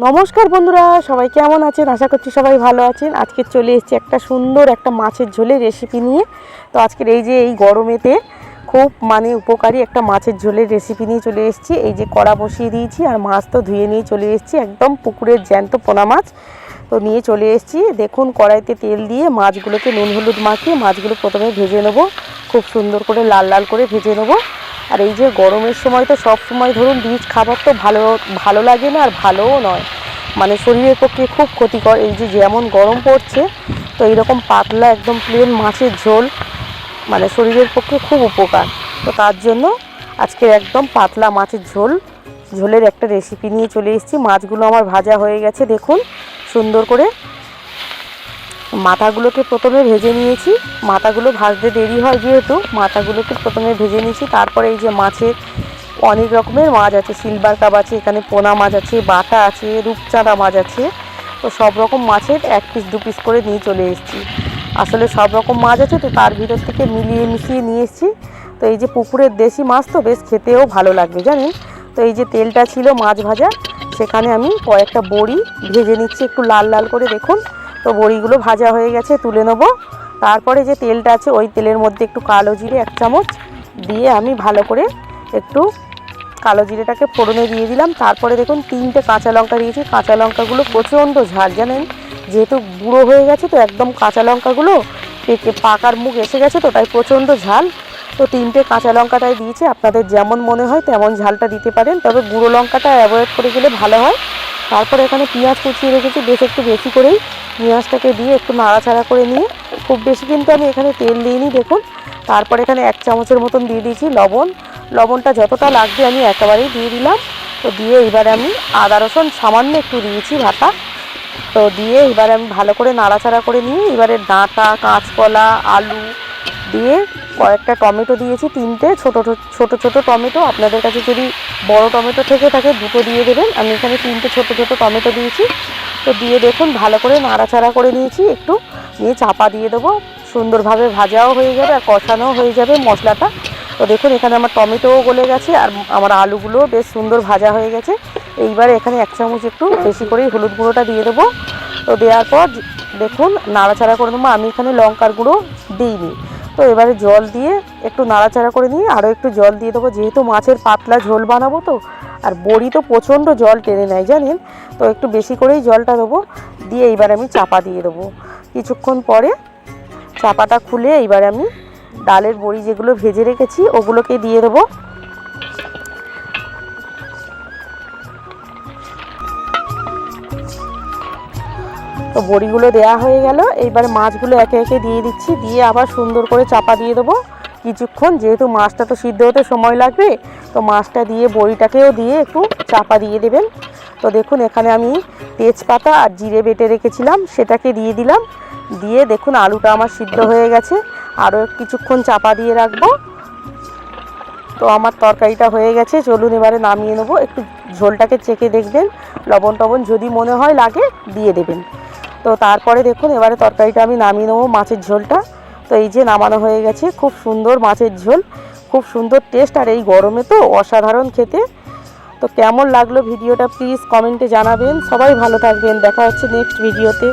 নমস্কার বন্ধুরা, সবাই কেমন আছেন? আশা করছি সবাই ভালো আছেন। আজকে চলে এসেছি একটা সুন্দর একটা মাছের ঝোলের রেসিপি নিয়ে। তো আজকের এই গরমেতে খুব উপকারী একটা মাছের ঝোলের রেসিপি নিয়ে চলে এসেছি। এই যে কড়া বসিয়ে দিয়েছি আর মাছ তো ধুয়ে নিয়ে চলে এসেছি, একদম পুকুরের জ্যান্ত পোনা মাছ তো নিয়ে চলে এসেছি। দেখুন কড়াইতে তেল দিয়ে মাছগুলোকে নুন হলুদ মাখিয়ে মাছগুলো প্রথমে ভেজে নেব, খুব সুন্দর করে লাল লাল করে ভেজে নেব। আর এই যে গরমের সময় তো সব সময় ধরুন রিচ খাবার তো ভালো লাগে না আর ভালোও নয়, শরীরের পক্ষে খুব ক্ষতিকর। এই যে যেমন গরম পড়ছে, তো এইরকম পাতলা একদম প্লেন মাছের ঝোল শরীরের পক্ষে খুব উপকার। তো তার জন্য আজকে একদম পাতলা মাছের ঝোলের একটা রেসিপি নিয়ে চলে এসেছি। মাছগুলো আমার ভাজা হয়ে গেছে, দেখুন সুন্দর করে। মাথাগুলোকে প্রথমে ভেজে নিয়েছি, মাথাগুলো ভাজতে দেরি হয় যেহেতু মাথাগুলোকে প্রথমে ভেজে নিয়েছি। তারপরে এই যে মাছের অনেক রকমের মাছ আছে, সিলভার কাপ আছে, এখানে পোনা মাছ আছে, বাটা আছে, রূপচাঁদা মাছ আছে। তো সব রকম মাছের এক পিস দু পিস করে নিয়ে চলে এসেছি। আসলে সব রকম মাছ আছে, তো তার ভিতর থেকে মিলিয়ে মিশিয়ে নিয়ে এসেছি। তো এই যে পুকুরের দেশি মাছ তো বেশ খেতেও ভালো লাগবে জানেন। তো এই যে তেলটা ছিল মাছ ভাজা, সেখানে আমি কয়েকটা বড়ি ভেজে নিচ্ছি একটু লাল লাল করে, দেখুন। তো বড়িগুলো ভাজা হয়ে গেছে, তুলে নেব। তারপরে যে তেলটা আছে ওই তেলের মধ্যে একটু কালো জিরে 1 চামচ দিয়ে আমি ভালো করে একটু কালো জিরেটাকে ফোড়নে দিয়ে দিলাম। তারপরে দেখুন 3টে কাঁচা লঙ্কা দিয়েছি। কাঁচা লঙ্কাগুলো প্রচণ্ড ঝাল জানেন, যেহেতু বুড়ো হয়ে গেছে তো একদম কাঁচা লঙ্কাগুলো পাকার মুখ এসে গেছে, তো তাই প্রচণ্ড ঝাল। তো 3টে কাঁচা লঙ্কাটাই দিয়েছি, আপনাদের যেমন মনে হয় তেমন ঝালটা দিতে পারেন, তবে গুঁড়ো লঙ্কাটা অ্যাভয়েড করে গেলে ভালো হয়। তারপরে এখানে পেঁয়াজ কুচিয়ে রেখেছি, একটু বেশি করেই পেঁয়াজটাকে দিয়ে একটু নাড়াচাড়া করে নিয়ে, খুব বেশি কিন্তু আমি এখানে তেল দিইনি দেখুন। তারপরে এখানে 1 চামচের মতন দিয়ে দিয়েছি লবণটা যতটা লাগবে আমি একেবারেই দিয়ে দিলাম। তো দিয়ে এবারে আমি আদা রসুন সামান্য একটু দিয়েছি বাটা। তো দিয়ে এবারে আমি ভালো করে নাড়াচাড়া করে নিয়ে এবারে ডাঁটা, কাঁচকলা, আলু দিয়ে কয়েকটা টমেটো দিয়েছি, 3টে ছোট টমেটো। আপনাদের কাছে যদি বড় টমেটো থেকে থাকে দুটো দিয়ে দেবেন, আমি এখানে 3টে ছোট টমেটো দিয়েছি। তো দিয়ে দেখুন ভালো করে নাড়াচাড়া করে নিয়েছি, একটু নিয়ে চাপা দিয়ে দেবো। সুন্দরভাবে ভাজাও হয়ে যাবে আর কষানোও হয়ে যাবে মশলাটা। তো দেখুন এখানে আমার টমেটোও গলে গেছে আর আমার আলুগুলোও বেশ সুন্দর ভাজা হয়ে গেছে। এইবারে এখানে 1 চামচ একটু বেশি করেই হলুদ গুঁড়োটা দিয়ে দেবো। তো দেওয়ার পর দেখুন নাড়াচাড়া করে দেবো। আমি এখানে লঙ্কার গুঁড়ো দিইনি। তো এবারে জল দিয়ে একটু নাড়াচাড়া করে নিয়ে আরও একটু জল দিয়ে দেবো, যেহেতু মাছের পাতলা ঝোল বানাবো। তো আর বড়ি তো প্রচণ্ড জল টেনে নেয় জানেন, তো একটু বেশি করেই জলটা দেবো। দিয়ে এইবার আমি চাপা দিয়ে দেবো। কিছুক্ষণ পরে চাপাটা খুলে এইবার আমি ডালের বড়ি যেগুলো ভেজে রেখেছি ওগুলোকে দিয়ে দেবো। তো বড়িগুলো দেয়া হয়ে গেল, এইবার মাছগুলো একে একে দিয়ে দিচ্ছি, দিয়ে আবার সুন্দর করে চাপা দিয়ে দেবো কিছুক্ষণ, যেহেতু মাছটা তো সিদ্ধ হতে সময় লাগবে। তো মাছটা দিয়ে বড়িটাকেও দিয়ে একটু চাপা দিয়ে দেবেন। তো দেখুন এখানে আমি তেজপাতা আর জিরে বেটে রেখেছিলাম সেটাকে দিয়ে দিলাম। দিয়ে দেখুন আলুটা আমার সিদ্ধ হয়ে গেছে, আরও কিছুক্ষণ চাপা দিয়ে রাখবো। তো আমার তরকারিটা হয়ে গেছে, চলুন এবারে নামিয়ে নেবো। একটু ঝোলটাকে চেখে দেখবেন, লবণ টবণ যদি মনে হয় লাগে দিয়ে দেবেন। তো তারপরে দেখুন এবারে তরকারিটা আমি নামিয়ে নেবো, মাছের ঝোলটা। তো এই যে নামানো হয়ে গেছে, খুব সুন্দর মাছের ঝোল, খুব সুন্দর টেস্ট, আর এই গরমে তো অসাধারণ খেতে। তো কেমন লাগলো ভিডিওটা প্লিজ কমেন্টে জানাবেন। সবাই ভালো থাকবেন, দেখা হচ্ছে নেক্সট ভিডিওতে।